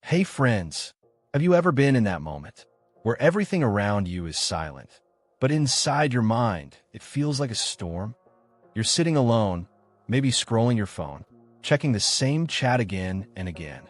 Hey friends, have you ever been in that moment where everything around you is silent, but inside your mind, it feels like a storm? You're sitting alone, maybe scrolling your phone, checking the same chat again and again,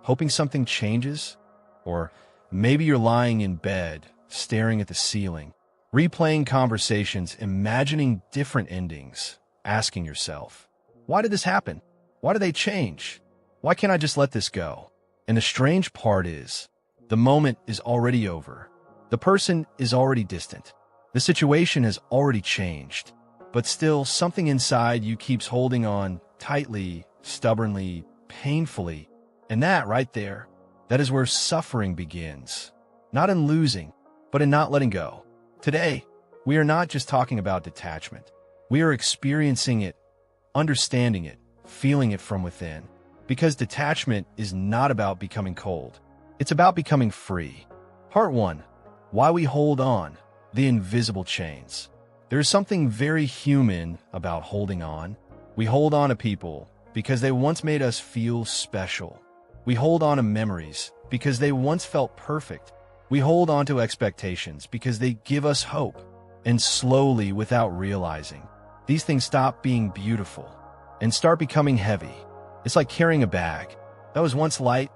hoping something changes? Or maybe you're lying in bed, staring at the ceiling, replaying conversations, imagining different endings, asking yourself, why did this happen? Why did they change? Why can't I just let this go? And the strange part is, the moment is already over. The person is already distant. The situation has already changed. But still, something inside you keeps holding on tightly, stubbornly, painfully. And that right there, that is where suffering begins. Not in losing, but in not letting go. Today, we are not just talking about detachment. We are experiencing it, understanding it, feeling it from within. Because detachment is not about becoming cold. It's about becoming free. Part 1. Why we hold on. The invisible chains. There is something very human about holding on. We hold on to people because they once made us feel special. We hold on to memories because they once felt perfect. We hold on to expectations because they give us hope. And slowly, without realizing, these things stop being beautiful and start becoming heavy. It's like carrying a bag that was once light,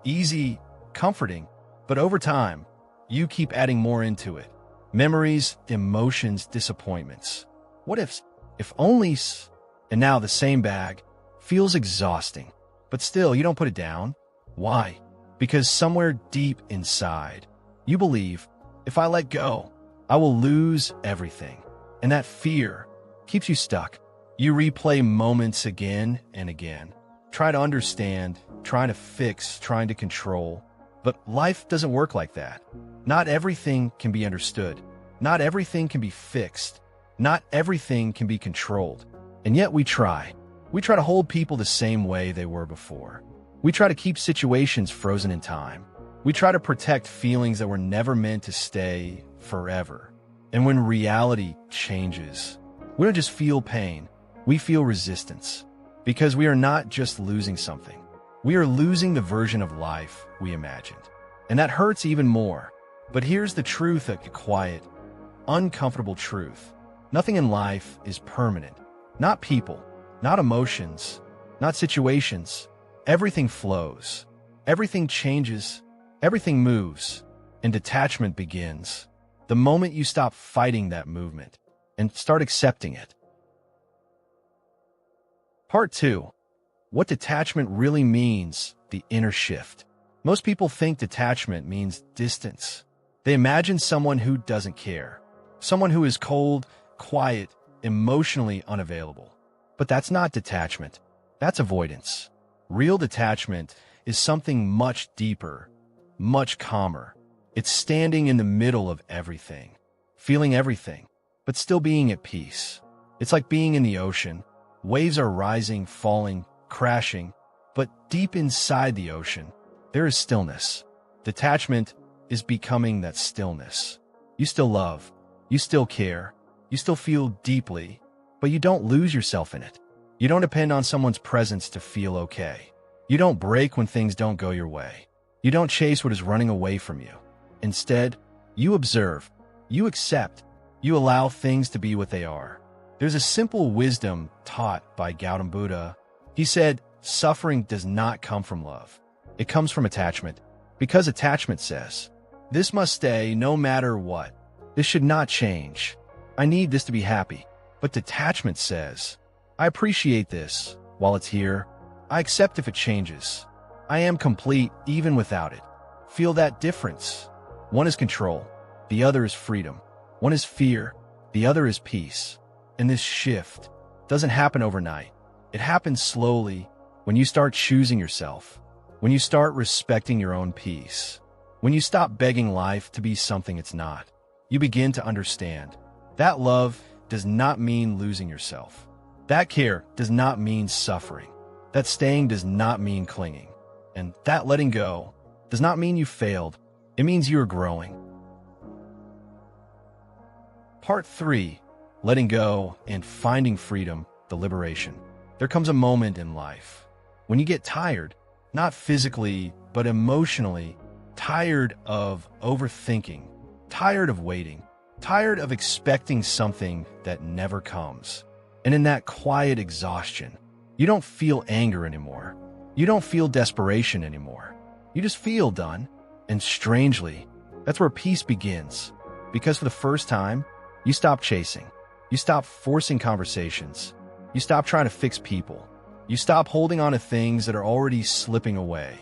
easy, comforting, but over time, you keep adding more into it. Memories, emotions, disappointments. What ifs? If onlys. And now the same bag feels exhausting, but still you don't put it down. Why? Because somewhere deep inside, you believe, if I let go, I will lose everything. And that fear keeps you stuck. You replay moments again and again. Try to understand, trying to fix, trying to control. But life doesn't work like that. Not everything can be understood. Not everything can be fixed. Not everything can be controlled. And yet we try. We try to hold people the same way they were before. We try to keep situations frozen in time. We try to protect feelings that were never meant to stay forever. And when reality changes, we don't just feel pain, we feel resistance. Because we are not just losing something. We are losing the version of life we imagined. And that hurts even more. But here's the truth, a quiet, uncomfortable truth. Nothing in life is permanent. Not people, not emotions, not situations. Everything flows. Everything changes. Everything moves. And detachment begins. The moment you stop fighting that movement and start accepting it. Part 2. What detachment really means, the inner shift. Most people think detachment means distance. They imagine someone who doesn't care. Someone who is cold, quiet, emotionally unavailable. But that's not detachment. That's avoidance. Real detachment is something much deeper, much calmer. It's standing in the middle of everything, feeling everything, but still being at peace. It's like being in the ocean. Waves are rising, falling, crashing, but deep inside the ocean, there is stillness. Detachment is becoming that stillness. You still love, you still care, you still feel deeply, but you don't lose yourself in it. You don't depend on someone's presence to feel okay. You don't break when things don't go your way. You don't chase what is running away from you. Instead, you observe, you accept, you allow things to be what they are. There's a simple wisdom taught by Gautam Buddha. He said, suffering does not come from love. It comes from attachment. Because attachment says, this must stay no matter what. This should not change. I need this to be happy. But detachment says, I appreciate this while it's here. I accept if it changes. I am complete even without it. Feel that difference. One is control. The other is freedom. One is fear. The other is peace. And this shift doesn't happen overnight. It happens slowly when you start choosing yourself, when you start respecting your own peace, when you stop begging life to be something it's not. You begin to understand that love does not mean losing yourself. That care does not mean suffering. That staying does not mean clinging. And that letting go does not mean you failed. It means you are growing. Part 3. Letting go and finding freedom, the liberation. There comes a moment in life when you get tired, not physically but emotionally tired of overthinking, tired of waiting, tired of expecting something that never comes. And in that quiet exhaustion, you don't feel anger anymore. You don't feel desperation anymore. You just feel done. And strangely, that's where peace begins. Because for the first time, you stop chasing. You stop forcing conversations. You stop trying to fix people. You stop holding on to things that are already slipping away.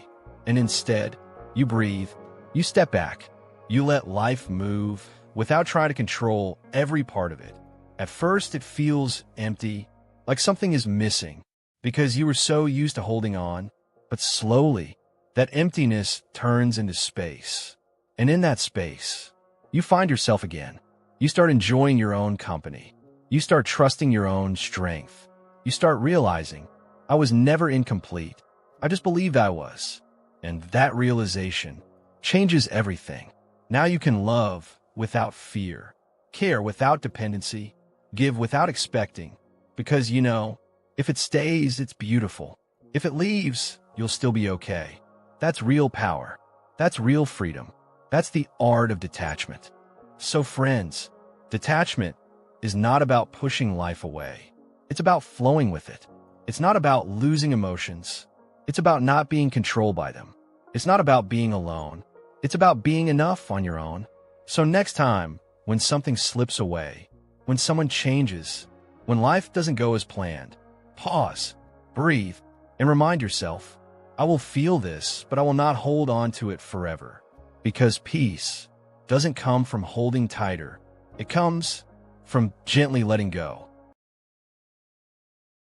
And instead, you breathe. You step back. You let life move without trying to control every part of it. At first, it feels empty, like something is missing, because you were so used to holding on. But slowly, that emptiness turns into space. And in that space, you find yourself again. You start enjoying your own company. You start trusting your own strength. You start realizing, I was never incomplete. I just believed I was. And that realization changes everything. Now you can love without fear, care without dependency, give without expecting. Because you know, if it stays, it's beautiful. If it leaves, you'll still be okay. That's real power. That's real freedom. That's the art of detachment. So friends, detachment is not about pushing life away. It's about flowing with it. It's not about losing emotions. It's about not being controlled by them. It's not about being alone. It's about being enough on your own. So next time, when something slips away, when someone changes, when life doesn't go as planned, pause, breathe, and remind yourself, I will feel this, but I will not hold on to it forever. Because peace doesn't come from holding tighter. It comes from gently letting go.